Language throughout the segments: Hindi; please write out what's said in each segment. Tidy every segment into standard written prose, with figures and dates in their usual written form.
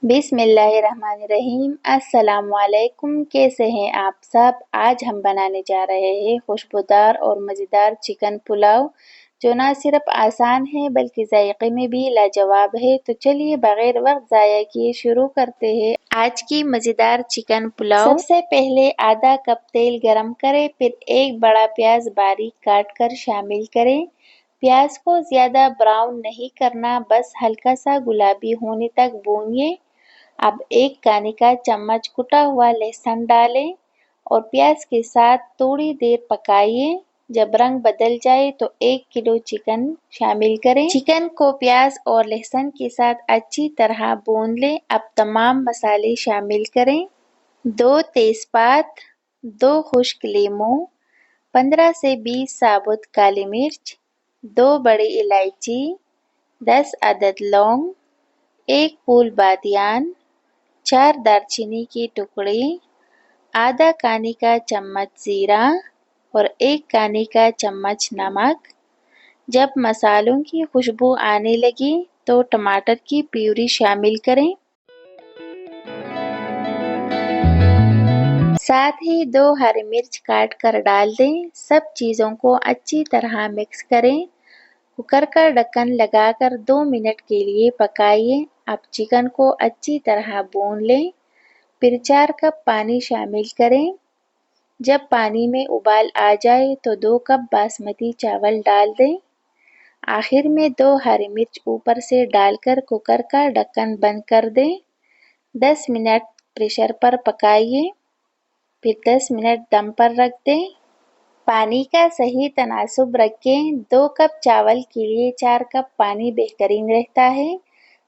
बिस्मिल्लाहिर्रहमानिर्रहीम। अस्सलामुअलैकुम। कैसे हैं आप सब? आज हम बनाने जा रहे हैं खुशबूदार और मज़ेदार चिकन पुलाव, जो ना सिर्फ आसान है बल्कि जायके में भी लाजवाब है। तो चलिए बगैर वक्त ज़ाया किए शुरू करते हैं आज की मज़ेदार चिकन पुलाव। सबसे पहले आधा कप तेल गरम करें, फिर एक बड़ा प्याज बारीक काट कर शामिल करें। प्याज को ज़्यादा ब्राउन नहीं करना, बस हल्का सा गुलाबी होने तक भूनिए। अब एक खाने का चम्मच कुटा हुआ लहसुन डालें और प्याज के साथ थोड़ी देर पकाइए। जब रंग बदल जाए तो 1 किलो चिकन शामिल करें। चिकन को प्याज और लहसुन के साथ अच्छी तरह भून लें। अब तमाम मसाले शामिल करें। 2 तेज़पात, 2 खुश्क लीमू, 15 से 20 साबुत काली मिर्च, 2 बड़ी इलायची, 10 अदद लौंग, 1 फूल बादियान, 4 दालचीनी के टुकड़े, आधा खाने का चम्मच जीरा और 1 खाने का चम्मच नमक। जब मसालों की खुशबू आने लगी तो टमाटर की प्यूरी शामिल करें। साथ ही 2 हरी मिर्च काट कर डाल दें। सब चीज़ों को अच्छी तरह मिक्स करें। कुकर का ढक्कन लगाकर 2 मिनट के लिए पकाइए। अब चिकन को अच्छी तरह भून लें, फिर 4 कप पानी शामिल करें। जब पानी में उबाल आ जाए तो 2 कप बासमती चावल डाल दें। आखिर में 2 हरी मिर्च ऊपर से डालकर कुकर का ढक्कन बंद कर दें। 10 मिनट प्रेशर पर पकाइए, फिर 10 मिनट दम पर रख दें। पानी का सही तनासुब रखें। 2 कप चावल के लिए 4 कप पानी बेहतरीन रहता है।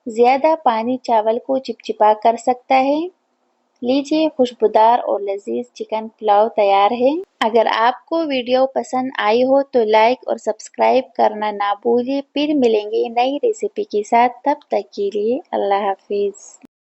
ज़्यादा पानी चावल को चिपचिपा कर सकता है। लीजिए, खुशबूदार और लजीज चिकन पुलाव तैयार है। अगर आपको वीडियो पसंद आई हो तो लाइक और सब्सक्राइब करना ना भूलिए। फिर मिलेंगे नई रेसिपी के साथ, तब तक के लिए अल्लाह हाफिज़।